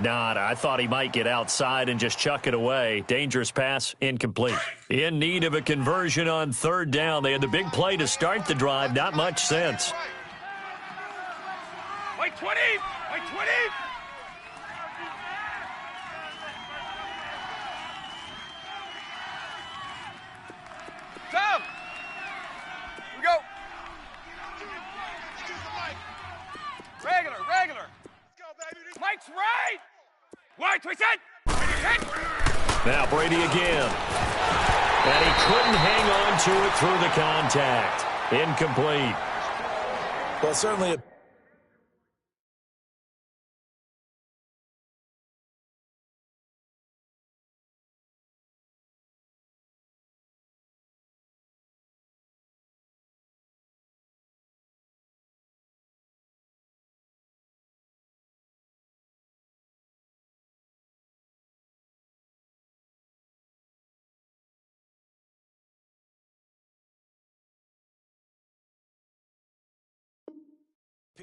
not. I thought he might get outside and just chuck it away. Dangerous pass, incomplete. In need of a conversion on third down. They had the big play to start the drive. Not much sense. Like 20! Like 20! Tom! Here we go! Regular! Let's go, baby! Mike's right! White, twist it! Now Brady again. And he couldn't hang on to it through the contact. Incomplete. Well, certainly a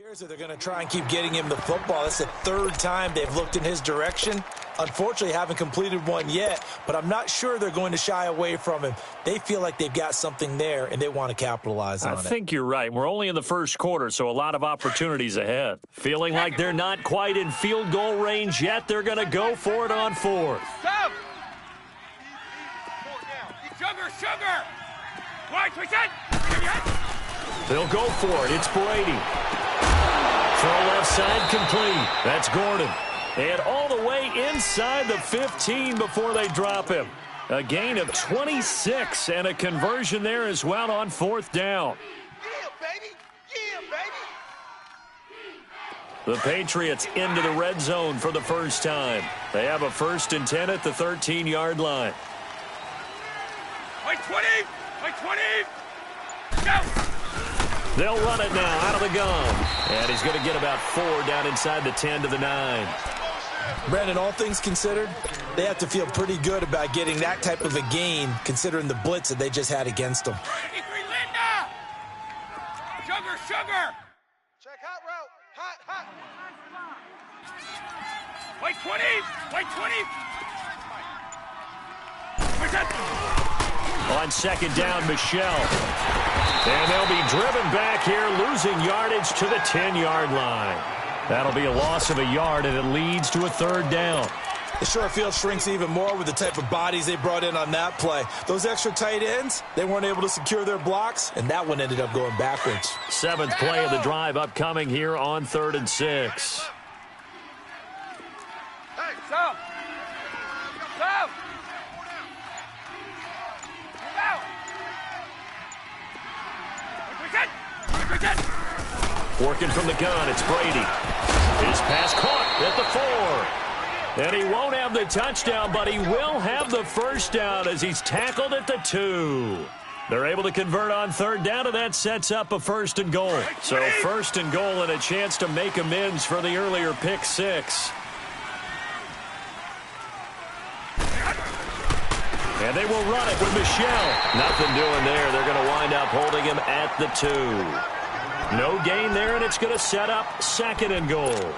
appears that they're going to try and keep getting him the football. That's the third time they've looked in his direction. Unfortunately, haven't completed one yet, but I'm not sure they're going to shy away from him. They feel like they've got something there, and they want to capitalize on it. I think you're right. We're only in the first quarter, so a lot of opportunities ahead. Feeling like they're not quite in field goal range yet, they're going to go for it on fourth. Stop! Sugar! White, twist it! They'll go for it. It's Brady. Throw left side complete. That's Gordon. And all the way inside the 15 before they drop him. A gain of 26 and a conversion there as well on fourth down. Yeah, baby! The Patriots into the red zone for the first time. They have a 1st and 10 at the 13-yard line. Like 20! Go! They'll run it now out of the gun. And he's going to get about 4 down inside the 10 to the 9. Brandon, all things considered, they have to feel pretty good about getting that type of a gain, considering the blitz that they just had against them. 83 Linda! Sugar! Check hot route. Hot. Like 20! On second down, Michelle. And they'll be driven back here, losing yardage to the 10-yard line. That'll be a loss of a yard, and it leads to a third down. The short field shrinks even more with the type of bodies they brought in on that play. Those extra tight ends, they weren't able to secure their blocks, and that one ended up going backwards. 7th play of the drive upcoming here on 3rd and 6. Hey, stop! Working from the gun, it's Brady. His pass caught at the 4. And he won't have the touchdown, but he will have the first down as he's tackled at the 2. They're able to convert on third down, and that sets up a 1st and goal. So 1st and goal and a chance to make amends for the earlier pick 6. And they will run it with Michelle. Nothing doing there. They're going to wind up holding him at the 2. No gain there, and it's going to set up 2nd and goal.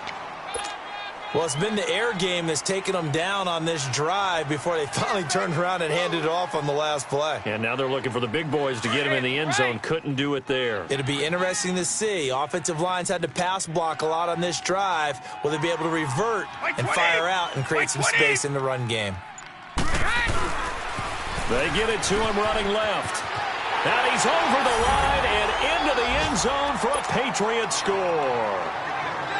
Well, it's been the air game that's taken them down on this drive before they finally turned around and handed it off on the last play. And now they're looking for the big boys to get him in the end zone. Couldn't do it there. It'll be interesting to see. Offensive lines had to pass block a lot on this drive. Will they be able to revert and fire out and create some space in the run game? They get it to him running left. And he's over the line and into the end zone for a Patriot score.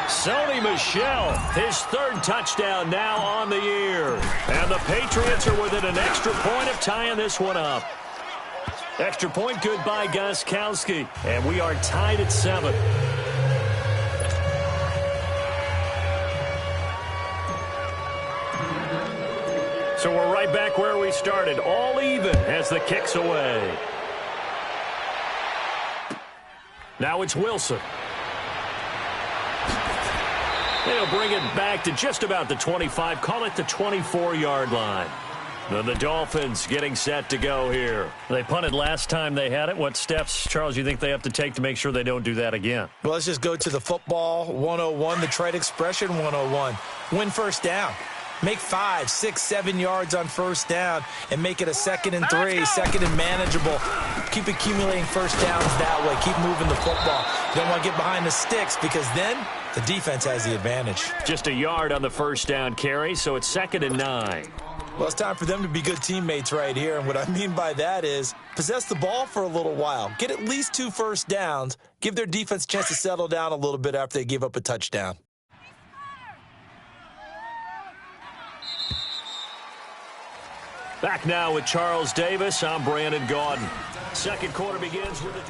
Sony Michel, his 3rd touchdown now on the year. And the Patriots are within an extra point of tying this one up. Extra point good by Gostkowski. And we are tied at 7. So we're right back where we started. All even as the kick's away. Now it's Wilson. They'll bring it back to just about the 25, call it the 24-yard line. The Dolphins getting set to go here. They punted last time they had it. What steps, Charles, you think they have to take to make sure they don't do that again? Well, let's just go to the football 101, the trite expression 101. Win first down. Make 5, 6, 7 yards on first down and make it a 2nd and 3, 2nd and manageable. Keep accumulating first downs that way. Keep moving the football. You don't want to get behind the sticks because then the defense has the advantage. Just a yard on the first down carry, so it's 2nd and 9. Well, it's time for them to be good teammates right here. And what I mean by that is possess the ball for a little while. Get at least 2 first downs. Give their defense a chance to settle down a little bit after they give up a touchdown. Back now with Charles Davis. I'm Brandon Gaudin. Second quarter begins with a...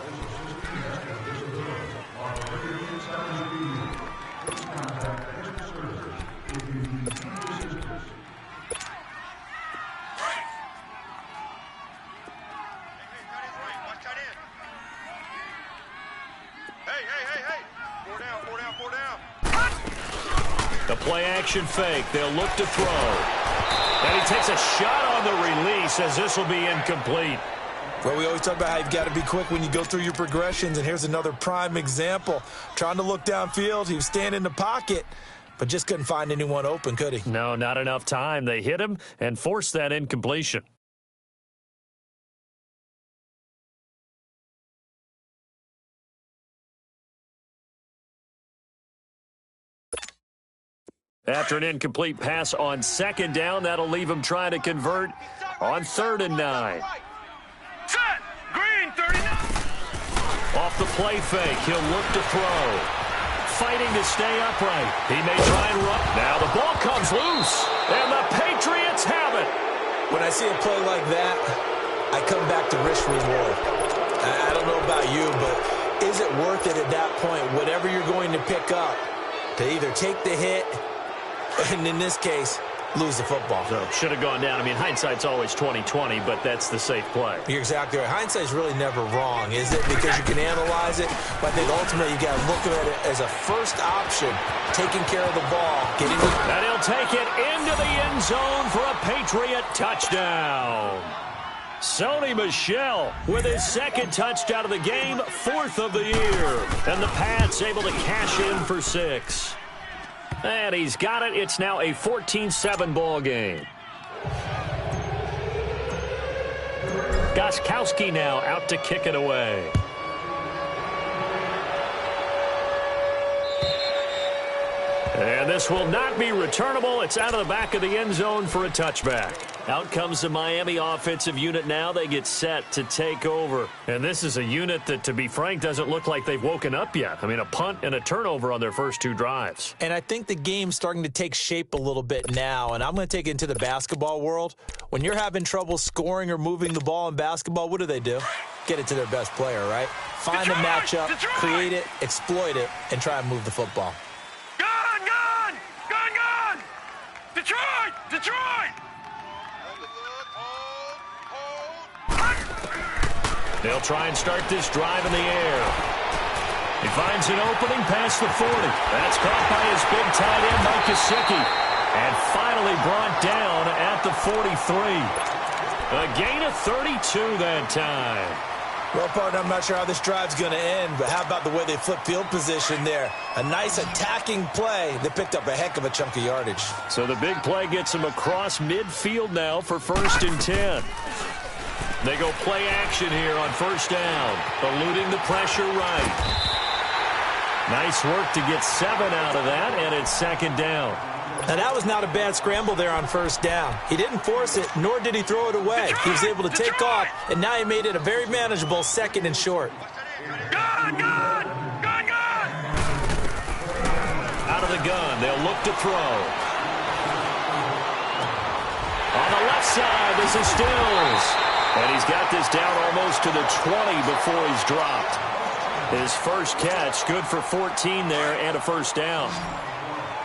The play-action fake. They'll look to throw. And he takes a shot on the release as this will be incomplete. Well, we always talk about how you've got to be quick when you go through your progressions, and here's another prime example. Trying to look downfield, he was standing in the pocket, but just couldn't find anyone open, could he? No, not enough time. They hit him and forced that incompletion. After an incomplete pass on second down, that'll leave him trying to convert on 3rd and 9. Set! Green, 39! Off the play fake, he'll look to throw. Fighting to stay upright. He may try and run. Now the ball comes loose, and the Patriots have it. When I see a play like that, I come back to risk reward. I don't know about you, but is it worth it at that point, whatever you're going to pick up, to either take the hit, and in this case, lose the football? So should have gone down. I mean, hindsight's always 20/20, but that's the safe play. You're exactly right. Hindsight's really never wrong, is it? Because you can analyze it, but I think ultimately you got to look at it as a first option, taking care of the ball, getting the... And he'll take it into the end zone for a Patriot touchdown. Sony Michel with his 2nd touchdown of the game, 4th of the year. And the Pats able to cash in for 6. And he's got it. It's now a 14-7 ball game. Gostkowski now out to kick it away. And this will not be returnable. It's out of the back of the end zone for a touchback. Out comes the Miami offensive unit now. They get set to take over. And this is a unit that, to be frank, doesn't look like they've woken up yet. I mean, a punt and a turnover on their first 2 drives. And I think the game's starting to take shape a little bit now. And I'm going to take it into the basketball world. When you're having trouble scoring or moving the ball in basketball, what do? Get it to their best player, right? Find the matchup, create it, exploit it, and try and move the football. Detroit! They'll try and start this drive in the air. He finds an opening past the 40. That's caught by his big tight end, Mike Gesicki. And finally brought down at the 43. A gain of 32 that time. Well, partner, I'm not sure how this drive's going to end, but how about the way they flip field position there? A nice attacking play. They picked up a heck of a chunk of yardage. So the big play gets him across midfield now for 1st and 10. They go play action here on 1st down, eluding the pressure right. Nice work to get 7 out of that, and it's 2nd down. Now, that was not a bad scramble there on 1st down. He didn't force it, nor did he throw it away. He was able to take off, and now he made it a very manageable 2nd and short. Gun! Out of the gun, they'll look to throw. On the left side, this is Stills. And he's got this down almost to the 20 before he's dropped. His first catch, good for 14 there and a 1st down.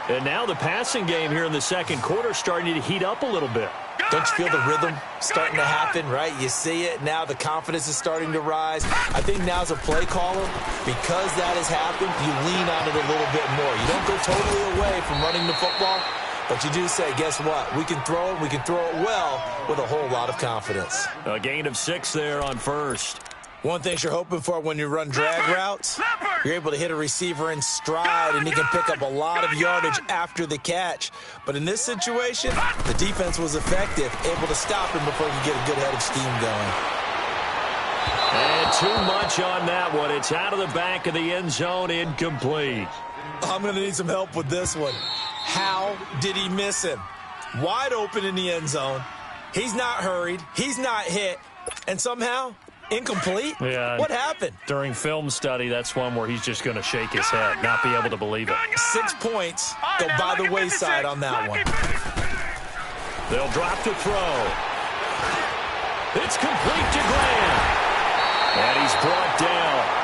And now the passing game here in the 2nd quarter starting to heat up a little bit. Don't you feel the rhythm starting to happen, right? You see it. Now the confidence is starting to rise. I think now's a play caller. Because that has happened, you lean on it a little bit more. You don't go totally away from running the football, But you do say, guess what? We can throw it. We can throw it well with a whole lot of confidence. A gain of 6 there on first. One thing you're hoping for when you run drag routes, you're able to hit a receiver in stride, and he can pick up a lot of yardage after the catch. But in this situation, the defense was effective, able to stop him before he could get a good head of steam going. And too much on that one. It's out of the back of the end zone, incomplete. I'm going to need some help with this one. How did he miss him? Wide open in the end zone. He's not hurried. He's not hit. And somehow, incomplete? Yeah. What happened? During film study, that's one where he's just going to shake his head, not be able to believe it. 6 points go by the wayside on that one. They'll drop to throw. It's complete to Graham. And he's brought down.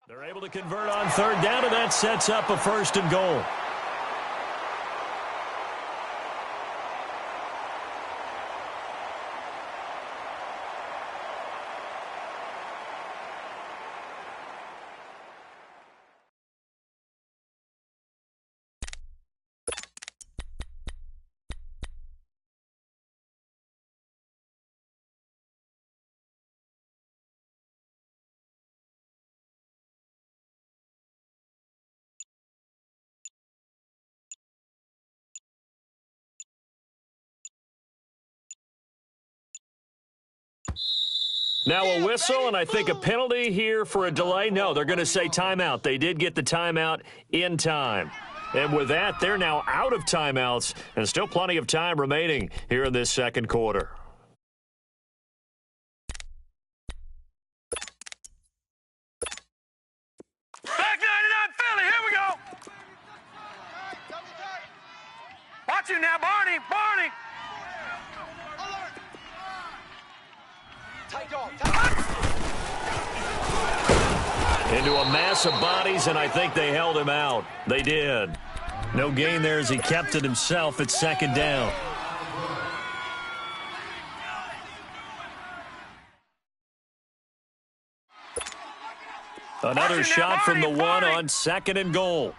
They're able to convert on third down, and that sets up a 1st and goal. Now a whistle, and I think a penalty here for a delay. No, they're going to say timeout. They did get the timeout in time. And with that, they're now out of timeouts, and still plenty of time remaining here in this second quarter. Back 99 Philly, here we go. Watch you now, Barney, Barney. Into a mass of bodies, and I think they held him out. They did. No gain there as he kept it himself at 2nd down. Another shot from the one on 2nd and goal.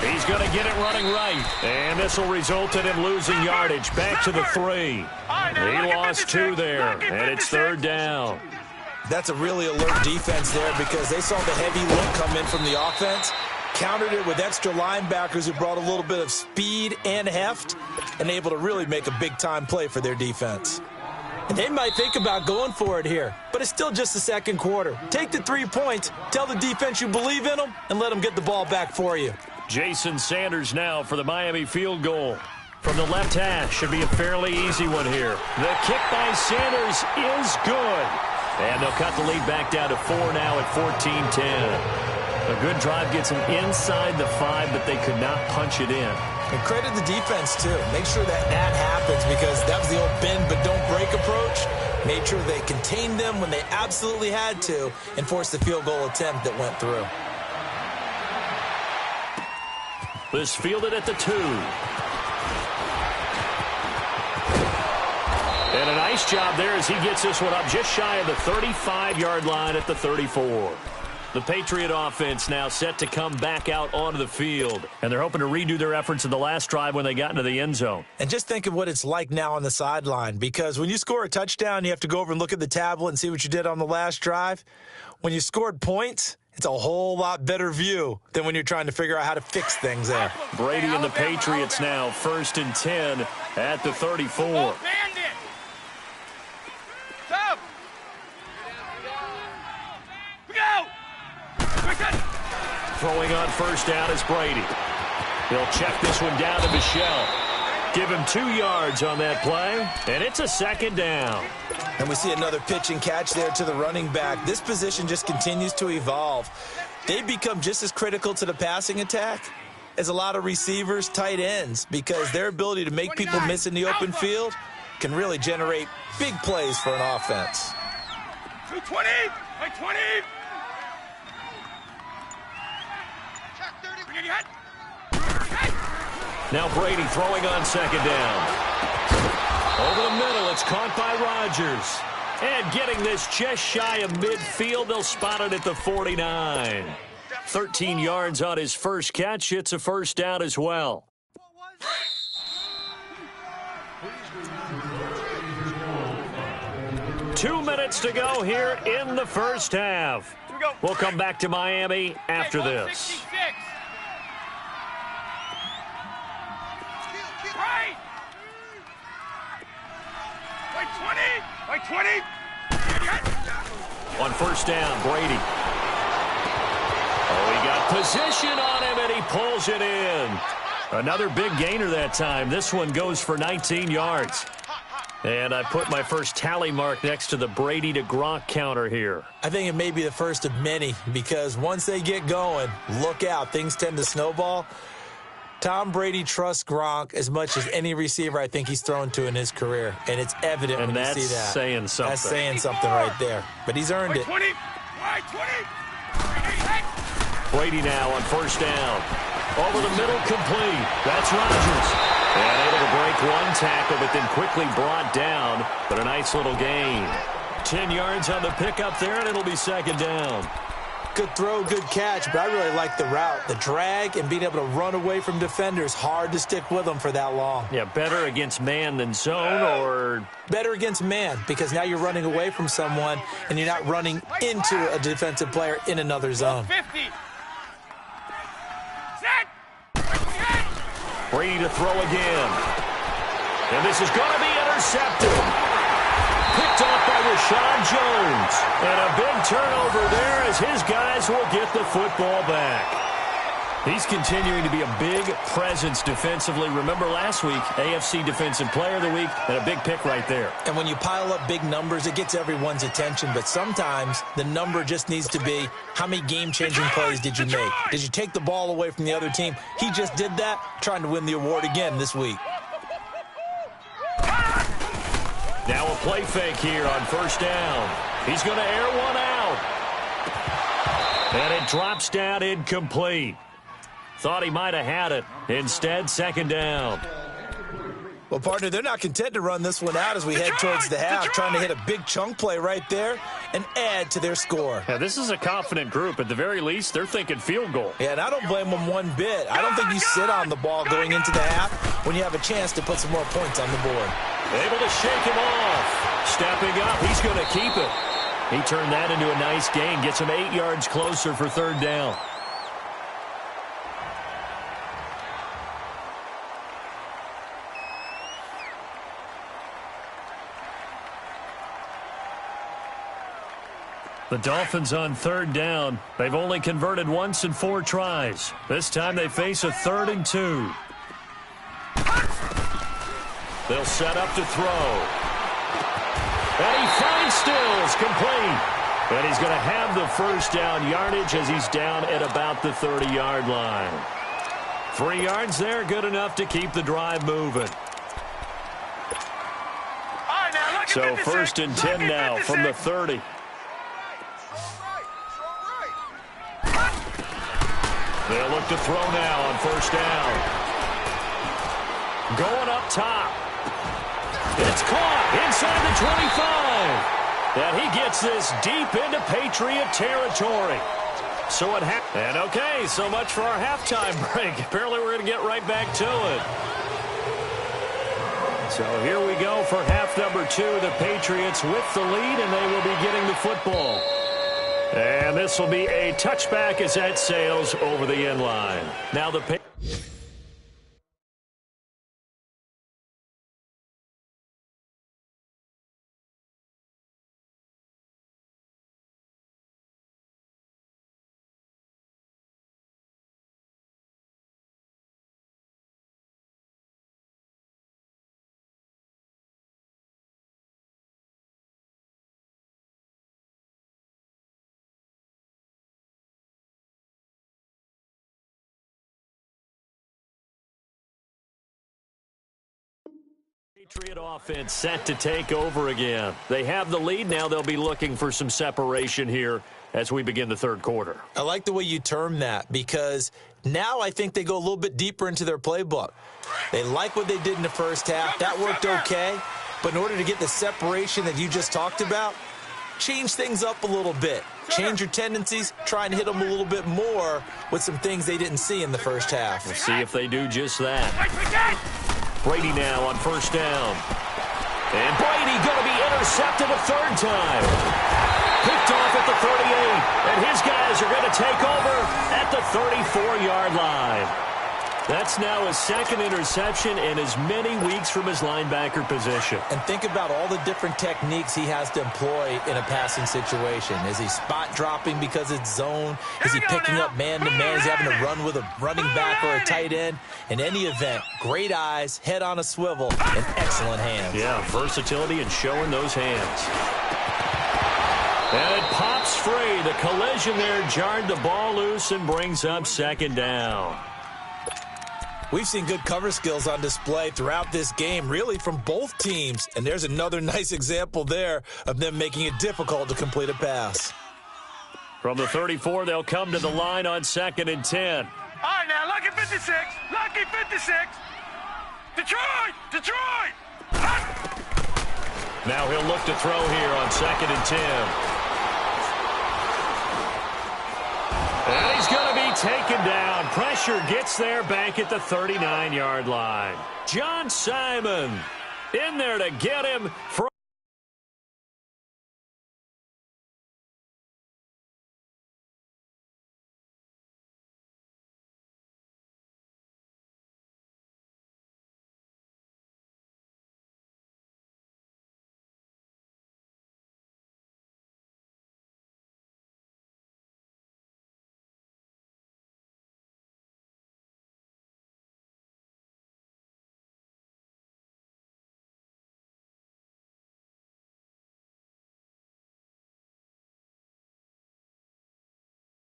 He's going to get it running right. And this will result in him losing yardage. Back to the 3. He lost 2 there, and it's 3rd down. That's a really alert defense there because they saw the heavy look come in from the offense, countered it with extra linebackers who brought a little bit of speed and heft, and able to really make a big-time play for their defense. And they might think about going for it here, but it's still just the second quarter. Take the 3 points, tell the defense you believe in them, and let them get the ball back for you. Jason Sanders now for the Miami field goal. From the left hash, should be a fairly easy one here. The kick by Sanders is good. And they'll cut the lead back down to 4 now at 14-10. A good drive gets them inside the 5, but they could not punch it in. And credit the defense, too. Make sure that happens because that was the old bend but don't break approach. Made sure they contained them when they absolutely had to and forced the field goal attempt that went through. This fielded at the 2. And a nice job there as he gets this one up just shy of the 35-yard line at the 34. The Patriot offense now set to come back out onto the field. And they're hoping to redo their efforts in the last drive when they got into the end zone. And just think of what it's like now on the sideline, because when you score a touchdown, you have to go over and look at the tablet and see what you did on the last drive. When you scored points, It's a whole lot better view than when you're trying to figure out how to fix things there. Brady and the Patriots now 1st and 10 at the 34. Throwing on 1st down is Brady. He'll check this one down to Michel. Give him 2 yards on that play, and it's a 2nd down. And we see another pitch and catch there to the running back. This position just continues to evolve. They've become just as critical to the passing attack as a lot of receivers, tight ends, because their ability to make people miss in the open field can really generate big plays for an offense. 220, 20. Now Brady throwing on 2nd down. Over the middle, it's caught by Rodgers. And getting this just shy of midfield, they'll spot it at the 49. 13 yards on his first catch. It's a 1st down as well. Two minutes to go here in the first half. We'll come back to Miami after this. Like 20. On 1st down, Brady. Oh, he got position on him, and he pulls it in. Another big gainer that time. This one goes for 19 yards. And I put my first tally mark next to the Brady to Gronk counter here. I think it may be the first of many, because once they get going, look out. Things tend to snowball. Tom Brady trusts Gronk as much as any receiver I think he's thrown to in his career, and it's evident when you see that. And that's saying something. That's saying something right there. But he's earned it. 20. Brady now on 1st down. Over the middle, complete. That's Rodgers. And able to break one tackle, but then quickly brought down. But a nice little gain. 10 yards on the pickup there, and it'll be 2nd down. Good throw, good catch, but I really like the route. The drag and being able to run away from defenders, hard to stick with them for that long. Yeah, better against man than zone, or? Better against man, because now you're running away from someone and you're not running into a defensive player in another zone. 50. Brady to throw again. And this is going to be intercepted. Picked off by Rashawn Jones. And a big turnover there as his guys will get the football back. He's continuing to be a big presence defensively. Remember last week, AFC Defensive Player of the Week, and a big pick right there. And when you pile up big numbers, it gets everyone's attention. But sometimes the number just needs to be, how many game-changing plays did you make? Did you take the ball away from the other team? He just did that, trying to win the award again this week. Now a play fake here on 1st down. He's going to air one out. And it drops down incomplete. Thought he might have had it. Instead, 2nd down. Well, partner, they're not content to run this one out as we head towards the half, trying to hit a big chunk play right there and add to their score. Yeah, this is a confident group. At the very least, they're thinking field goal. Yeah, and I don't blame them one bit. I don't think you sit on the ball going into the half when you have a chance to put some more points on the board. Able to shake him off. Stepping up, he's going to keep it. He turned that into a nice gain, gets him 8 yards closer for 3rd down. The Dolphins on 3rd down. They've only converted once in 4 tries. This time they face a 3rd and 2. They'll set up to throw. And he finds Stills, complete. And he's going to have the 1st down yardage as he's down at about the 30-yard line. 3 yards there, good enough to keep the drive moving. So 1st and 10 now from the 30. They'll look to throw now on 1st down. Going up top. It's caught inside the 25. And he gets this deep into Patriot territory. So it and okay, so much for our halftime break. Apparently we're going to get right back to it. So here we go for half number 2. The Patriots with the lead, and they will be getting the football. And this will be a touchback as that sails over the end line. Now the Patriot offense set to take over again. They have the lead. Now they'll be looking for some separation here as we begin the third quarter. I like the way you term that because now I think they go a little bit deeper into their playbook. They like what they did in the first half. That worked okay. But in order to get the separation that you just talked about, change things up a little bit. Change your tendencies. Try and hit them a little bit more with some things they didn't see in the first half. We'll see if they do just that. Brady now on first down. And Brady going to be intercepted a third time. Picked off at the 38. And his guys are going to take over at the 34-yard line. That's now his second interception in as many weeks from his linebacker position. And think about all the different techniques he has to employ in a passing situation. Is he spot dropping because it's zone? Is he picking up man-to-man? Is he having to run with a running back or a tight end? In any event, great eyes, head on a swivel, and excellent hands. Yeah, versatility and showing those hands. And it pops free. The collision there jarred the ball loose and brings up second down. We've seen good cover skills on display throughout this game, really from both teams. And there's another nice example there of them making it difficult to complete a pass. From the 34, they'll come to the line on 2nd and 10. All right, now, lucky 56. Lucky 56. Detroit! Detroit! Now he'll look to throw here on 2nd and 10. And he's going to be taken down. Pressure gets there back at the 39-yard line. John Simon in there to get him from.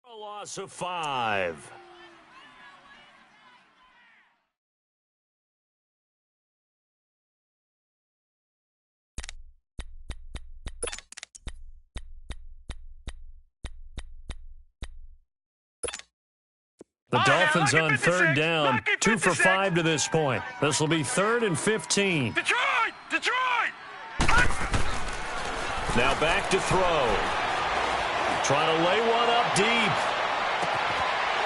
A loss of 5. The Dolphins on third down, 2 for 5 to this point. This will be 3rd and 15. Detroit! Detroit! Now back to throw. Trying to lay one up deep.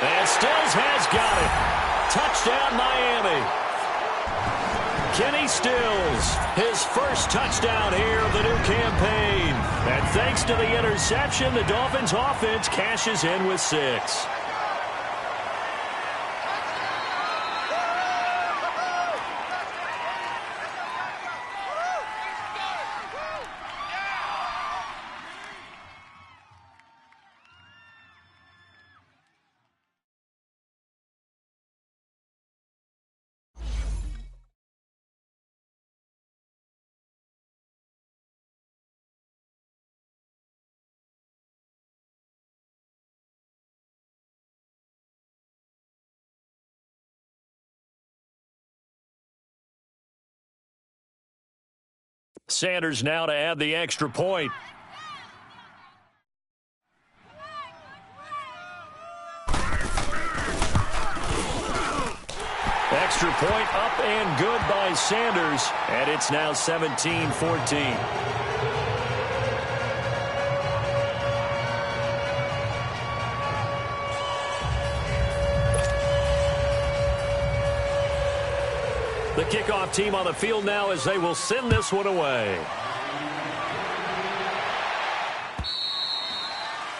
And Stills has got it. Touchdown, Miami. Kenny Stills, his first touchdown here of the new campaign. And thanks to the interception, the Dolphins offense cashes in with 6. Sanders now to add the extra point. Extra point up and good by Sanders, and it's now 17-14. The kickoff team on the field now as they will send this one away.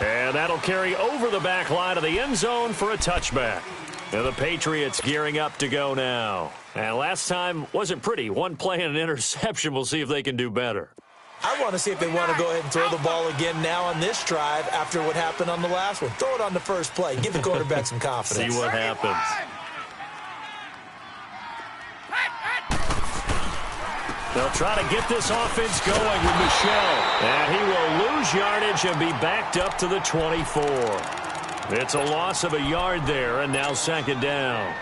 And that'll carry over the back line of the end zone for a touchback. And the Patriots gearing up to go now. And last time wasn't pretty. One play and an interception. We'll see if they can do better. I want to see if they want to go ahead and throw the ball again now on this drive after what happened on the last one. Throw it on the first play. Give the quarterback some confidence. See what happens. They'll try to get this offense going with Michel. And he will lose yardage and be backed up to the 24. It's a loss of a yard there, and now second down.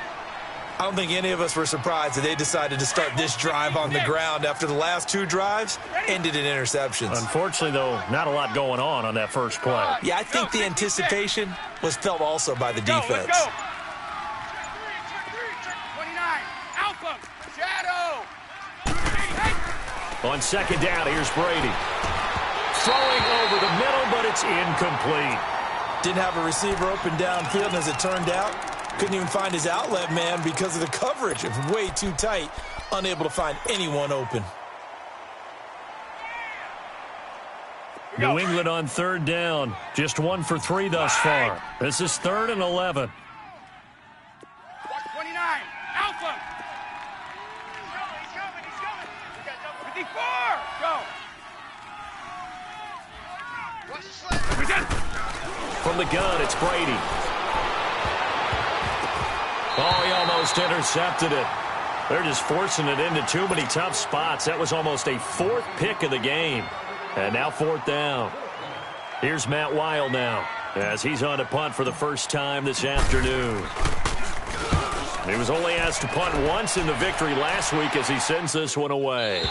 I don't think any of us were surprised that they decided to start this drive on the ground after the last two drives ended in interceptions. Unfortunately, though, not a lot going on that first play. Yeah, I think the anticipation was felt also by the defense. Let's go. 29, Alpha, Shadow. On second down, here's Brady. Throwing over the middle, but it's incomplete. Didn't have a receiver open downfield, and as it turned out, couldn't even find his outlet man because of the coverage. It was way too tight, unable to find anyone open. New England on third down. Just 1 for 3 thus far. This is 3rd and 11. 29, Alpha. He's coming. 54, go. From the gun, it's Brady. Oh, he almost intercepted it. They're just forcing it into too many tough spots. That was almost a 4th pick of the game. And now 4th down. Here's Matt Weil now as he's on to punt for the first time this afternoon. He was only asked to punt once in the victory last week as he sends this one away.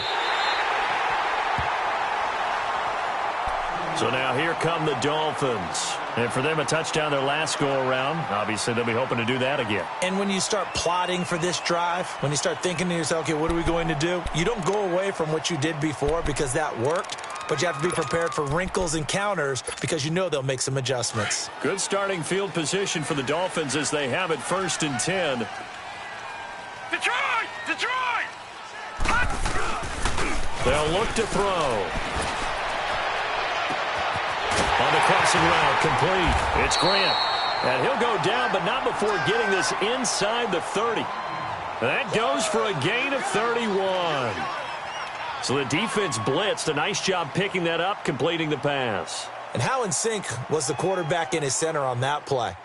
So now here come the Dolphins. And for them, a touchdown their last go-around. Obviously, they'll be hoping to do that again. And when you start plotting for this drive, when you start thinking to yourself, okay, what are we going to do? You don't go away from what you did before because that worked, but you have to be prepared for wrinkles and counters because you know they'll make some adjustments. Good starting field position for the Dolphins as they have it 1st and 10. Detroit! They'll look to throw. On the crossing route, complete. It's Grant. And he'll go down, but not before getting this inside the 30. That goes for a gain of 31. So the defense blitzed. A nice job picking that up, completing the pass. And how in sync was the quarterback and his center on that play?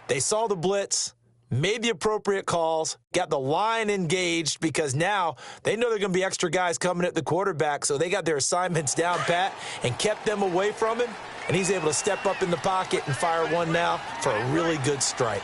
They saw the blitz, made the appropriate calls, got the line engaged because now they know there are going to be extra guys coming at the quarterback, so they got their assignments down pat and kept them away from him. And he's able to step up in the pocket and fire one now for a really good strike.